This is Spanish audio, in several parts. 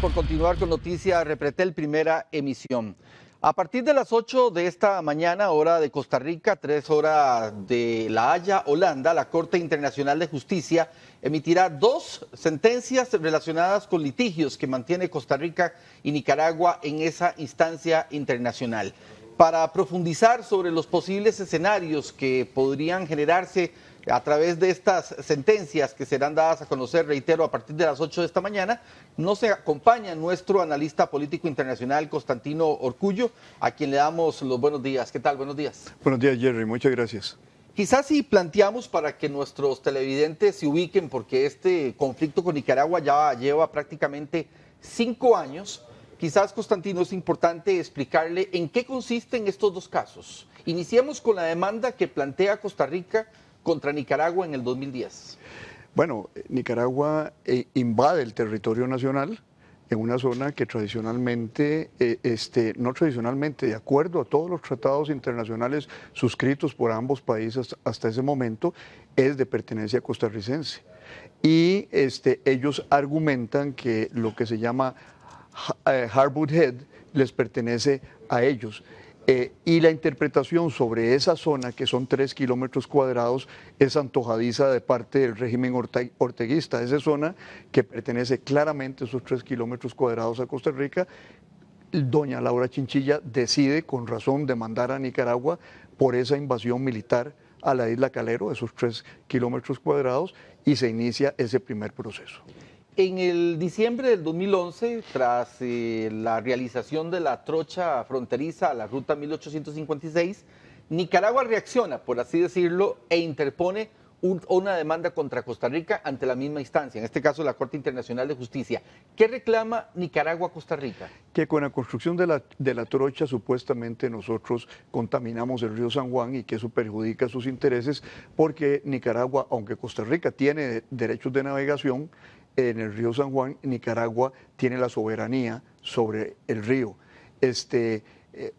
por continuar con Noticias Repretel, primera emisión. A partir de las 8 de esta mañana, hora de Costa Rica, 3 horas de La Haya, Holanda, la Corte Internacional de Justicia emitirá 2 sentencias relacionadas con litigios que mantiene Costa Rica y Nicaragua en esa instancia internacional. Para profundizar sobre los posibles escenarios que podrían generarse a través de estas sentencias que serán dadas a conocer, reitero, a partir de las 8 de esta mañana, nos acompaña nuestro analista político internacional, Constantino Orcullo, a quien le damos los buenos días. ¿Qué tal? Buenos días. Buenos días, Jerry. Muchas gracias. Quizás si planteamos para que nuestros televidentes se ubiquen, porque este conflicto con Nicaragua ya lleva prácticamente 5 años, quizás, Constantino, es importante explicarle en qué consisten estos 2 casos. Iniciemos con la demanda que plantea Costa Rica contra Nicaragua en el 2010. Bueno, Nicaragua invade el territorio nacional en una zona que tradicionalmente, no tradicionalmente, de acuerdo a todos los tratados internacionales suscritos por ambos países hasta ese momento, es de pertenencia costarricense. Y ellos argumentan que lo que se llama Harwood Head les pertenece a ellos. Y la interpretación sobre esa zona, que son 3 kilómetros cuadrados, es antojadiza de parte del régimen orteguista. Esa zona que pertenece claramente, esos 3 kilómetros cuadrados, a Costa Rica. Doña Laura Chinchilla decide, con razón, demandar a Nicaragua por esa invasión militar a la isla Calero, esos 3 kilómetros cuadrados, y se inicia ese primer proceso. En el diciembre del 2011, tras la realización de la trocha fronteriza a la ruta 1856, Nicaragua reacciona, por así decirlo, e interpone una demanda contra Costa Rica ante la misma instancia, en este caso la Corte Internacional de Justicia. ¿Qué reclama Nicaragua a Costa Rica? Que con la construcción de la trocha supuestamente nosotros contaminamos el río San Juan y que eso perjudica sus intereses, porque Nicaragua, aunque Costa Rica tiene derechos de navegación en el río San Juan, Nicaragua tiene la soberanía sobre el río.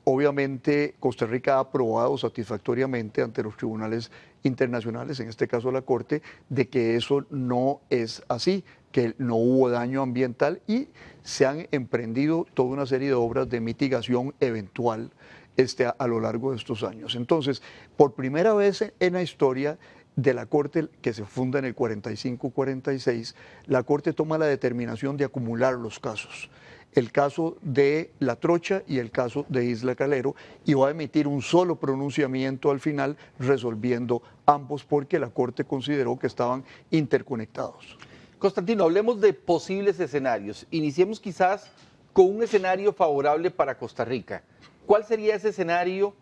Obviamente Costa Rica ha aprobado satisfactoriamente ante los tribunales internacionales, en este caso la Corte, de que eso no es así, que no hubo daño ambiental, y se han emprendido toda una serie de obras de mitigación eventual a lo largo de estos años. Entonces, por primera vez en la historia de la Corte, que se funda en el 45-46, la Corte toma la determinación de acumular los casos. El caso de La Trocha y el caso de Isla Calero, y va a emitir un solo pronunciamiento al final resolviendo ambos, porque la Corte consideró que estaban interconectados. Constantino, hablemos de posibles escenarios. Iniciemos quizás con un escenario favorable para Costa Rica. ¿Cuál sería ese escenario?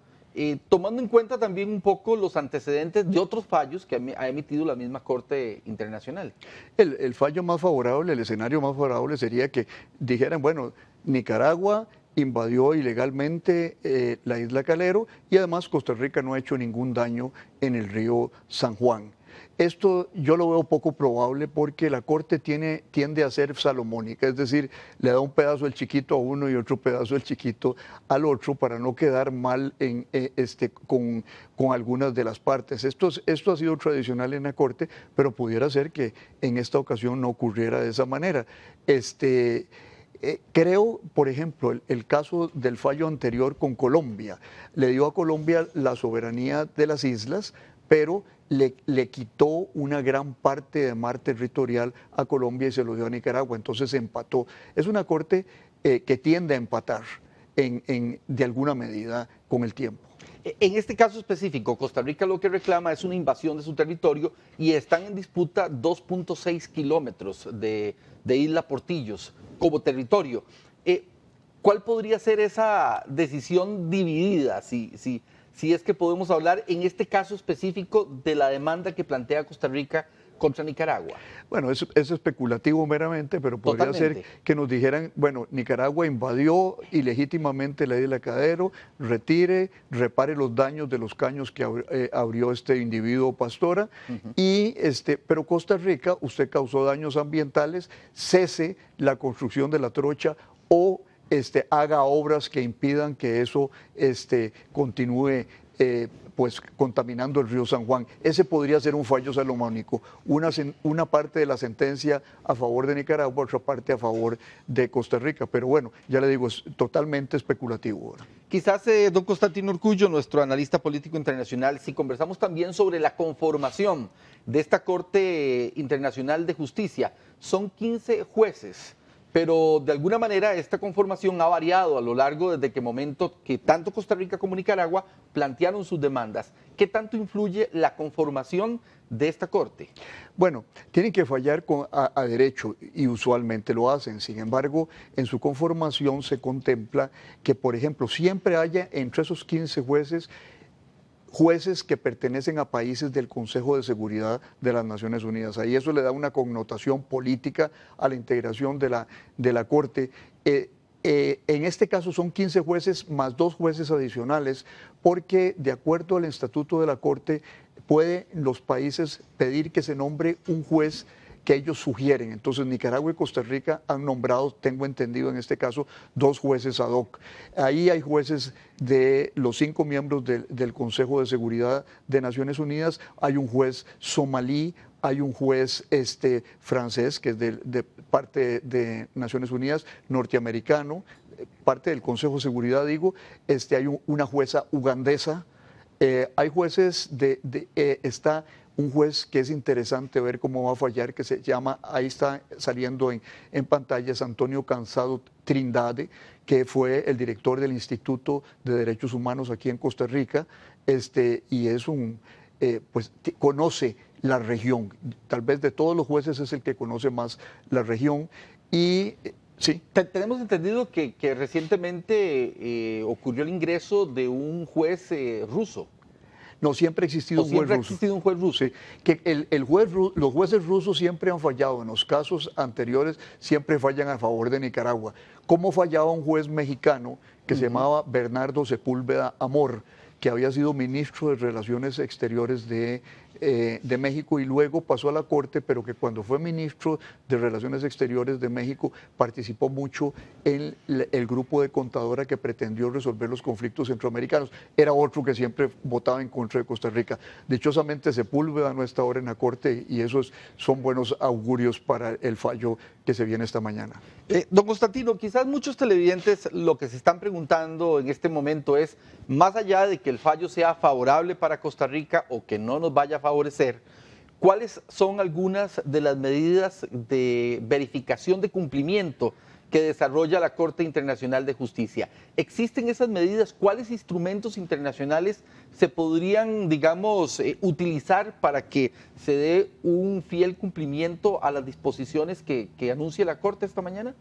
Tomando en cuenta también un poco los antecedentes de otros fallos que ha emitido la misma Corte Internacional. El fallo más favorable, el escenario más favorable sería que dijeran, bueno, Nicaragua invadió ilegalmente la isla Calero y además Costa Rica no ha hecho ningún daño en el río San Juan. Esto yo lo veo poco probable porque la Corte tiende a ser salomónica, es decir, le da un pedazo del chiquito a uno y otro pedazo del chiquito al otro para no quedar mal con algunas de las partes. Esto ha sido tradicional en la Corte, pero pudiera ser que en esta ocasión no ocurriera de esa manera. Creo, por ejemplo, el caso del fallo anterior con Colombia, le dio a Colombia la soberanía de las islas, pero le quitó una gran parte de mar territorial a Colombia y se lo dio a Nicaragua, entonces se empató. Es una Corte que tiende a empatar de alguna medida con el tiempo. En este caso específico, Costa Rica lo que reclama es una invasión de su territorio y están en disputa 2.6 kilómetros de Isla Portillos como territorio. ¿Cuál podría ser esa decisión dividida, si es que podemos hablar en este caso específico de la demanda que plantea Costa Rica contra Nicaragua? Bueno, es especulativo meramente, pero podría ser que nos dijeran, bueno, Nicaragua invadió ilegítimamente la isla Calero, repare los daños de los caños que abrió este individuo Pastora, pero Costa Rica, usted causó daños ambientales, cese la construcción de la trocha o haga obras que impidan que eso continúe pues contaminando el río San Juan. Ese podría ser un fallo salomónico, una parte de la sentencia a favor de Nicaragua, otra parte a favor de Costa Rica, pero bueno, ya le digo, es totalmente especulativo. Quizás, don Constantino Urcullo, nuestro analista político internacional, si conversamos también sobre la conformación de esta Corte Internacional de Justicia, son 15 jueces, pero de alguna manera esta conformación ha variado a lo largo desde que momento que tanto Costa Rica como Nicaragua plantearon sus demandas. ¿Qué tanto influye la conformación de esta Corte? Bueno, tienen que fallar a derecho y usualmente lo hacen. Sin embargo, en su conformación se contempla que, por ejemplo, siempre haya entre esos 15 jueces que pertenecen a países del Consejo de Seguridad de las Naciones Unidas. Ahí eso le da una connotación política a la integración de la Corte. En este caso son 15 jueces más 2 jueces adicionales, porque de acuerdo al estatuto de la Corte, pueden los países pedir que se nombre un juez que ellos sugieren. Entonces Nicaragua y Costa Rica han nombrado, tengo entendido en este caso, 2 jueces ad hoc. Ahí hay jueces de los 5 miembros del Consejo de Seguridad de Naciones Unidas, hay un juez somalí, hay un juez francés, que es de parte de Naciones Unidas, norteamericano, parte del Consejo de Seguridad, digo, hay una jueza ugandesa, hay jueces está un juez que es interesante ver cómo va a fallar, que se llama, ahí está saliendo en pantallas, Antonio Cansado Trindade, que fue el director del Instituto de Derechos Humanos aquí en Costa Rica, y es pues conoce la región, tal vez de todos los jueces es el que conoce más la región, y sí. Tenemos entendido que recientemente ocurrió el ingreso de un juez ruso. No, siempre ha existido un juez ruso. Siempre ha existido un juez ruso. Sí, que los jueces rusos siempre han fallado. En los casos anteriores siempre fallan a favor de Nicaragua. ¿Cómo fallaba un juez mexicano que se llamaba Bernardo Sepúlveda Amor, que había sido ministro de Relaciones Exteriores de México y luego pasó a la Corte, pero que cuando fue ministro de Relaciones Exteriores de México participó mucho en el grupo de contadora que pretendió resolver los conflictos centroamericanos? Era otro que siempre votaba en contra de Costa Rica. Dichosamente Sepúlveda no está ahora en la Corte y esos son buenos augurios para el fallo que se viene esta mañana. Don Constantino, quizás muchos televidentes lo que se están preguntando en este momento es, más allá de que el fallo sea favorable para Costa Rica o que no nos vaya a favorecer, ¿cuáles son algunas de las medidas de verificación de cumplimiento que desarrolla la Corte Internacional de Justicia? ¿Existen esas medidas? ¿Cuáles instrumentos internacionales se podrían, digamos, utilizar para que se dé un fiel cumplimiento a las disposiciones que anuncia la Corte esta mañana?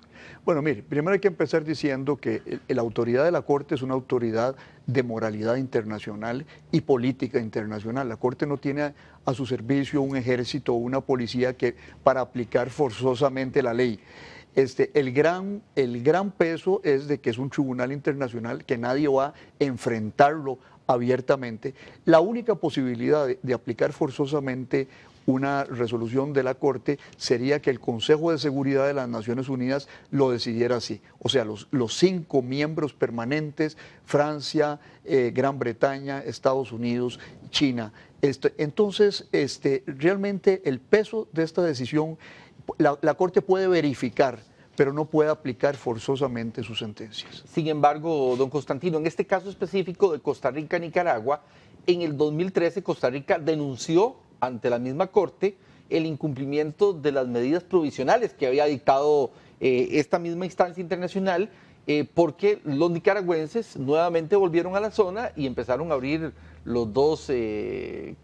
Bueno, mire, primero hay que empezar diciendo que la autoridad de la Corte es una autoridad de moralidad internacional y política internacional. La Corte no tiene a su servicio un ejército o una policía para aplicar forzosamente la ley. El gran peso es de que es un tribunal internacional que nadie va a enfrentarlo abiertamente. La única posibilidad de aplicar forzosamente una resolución de la Corte sería que el Consejo de Seguridad de las Naciones Unidas lo decidiera así. O sea, los 5 miembros permanentes, Francia, Gran Bretaña, Estados Unidos, China. Entonces, realmente el peso de esta decisión, la Corte puede verificar, pero no puede aplicar forzosamente sus sentencias. Sin embargo, don Constantino, en este caso específico de Costa Rica-Nicaragua, en el 2013 Costa Rica denunció ante la misma Corte el incumplimiento de las medidas provisionales que había dictado esta misma instancia internacional, porque los nicaragüenses nuevamente volvieron a la zona y empezaron a abrir los 2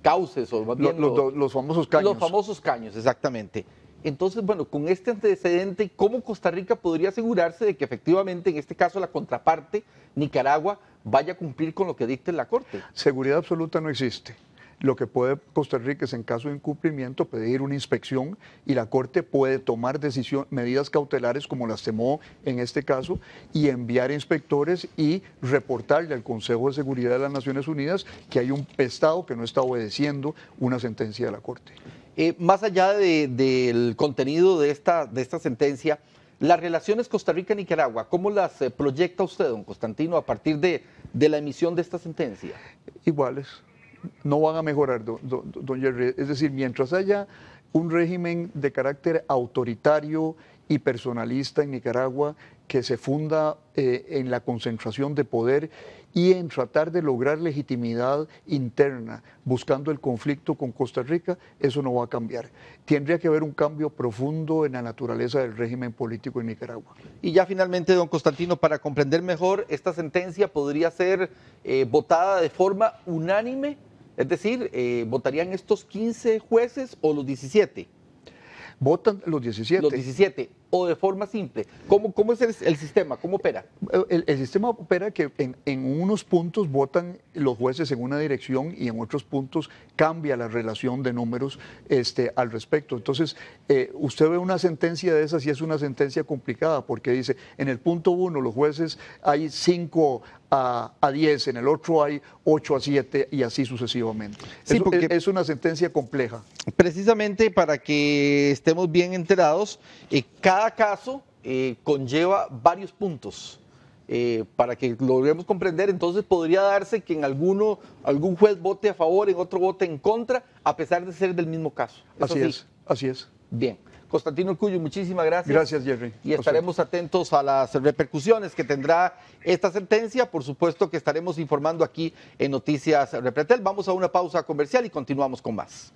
cauces, o más bien los famosos caños. Los famosos caños, exactamente. Entonces, bueno, con este antecedente, ¿cómo Costa Rica podría asegurarse de que efectivamente, en este caso, la contraparte, Nicaragua, vaya a cumplir con lo que dicte la Corte? Seguridad absoluta no existe. Lo que puede Costa Rica es, en caso de incumplimiento, pedir una inspección y la Corte puede tomar medidas cautelares como las tomó en este caso y enviar inspectores y reportarle al Consejo de Seguridad de las Naciones Unidas que hay un Estado que no está obedeciendo una sentencia de la Corte. Más allá del contenido de esta sentencia, las relaciones Costa Rica-Nicaragua, ¿cómo las proyecta usted, don Constantino, a partir de de la emisión de esta sentencia? Iguales, no van a mejorar, don Jerry. Es decir, mientras haya un régimen de carácter autoritario y personalista en Nicaragua que se funda en la concentración de poder y en tratar de lograr legitimidad interna, buscando el conflicto con Costa Rica, eso no va a cambiar. Tendría que haber un cambio profundo en la naturaleza del régimen político en Nicaragua. Y ya finalmente, don Constantino, para comprender mejor, esta sentencia podría ser votada de forma unánime, es decir, ¿votarían estos 15 jueces o los 17? Votan los 17. Los 17, o de forma simple. ¿Cómo es el sistema? ¿Cómo opera? El sistema opera que en unos puntos votan los jueces en una dirección y en otros puntos cambia la relación de números al respecto. Entonces, usted ve una sentencia de esas y es una sentencia complicada porque dice, en el punto 1 los jueces hay 5 a 10, en el otro hay 8 a 7 y así sucesivamente. Sí, Es una sentencia compleja. Precisamente para que estemos bien enterados, cada caso conlleva varios puntos. Para que logremos comprender, entonces podría darse que en algún juez vote a favor, en otro vote en contra, a pesar de ser del mismo caso. Así es. Bien. Constantino Urcullu, muchísimas gracias. Gracias, Jerry. Y estaremos atentos a las repercusiones que tendrá esta sentencia. Por supuesto que estaremos informando aquí en Noticias Repretel. Vamos a una pausa comercial y continuamos con más.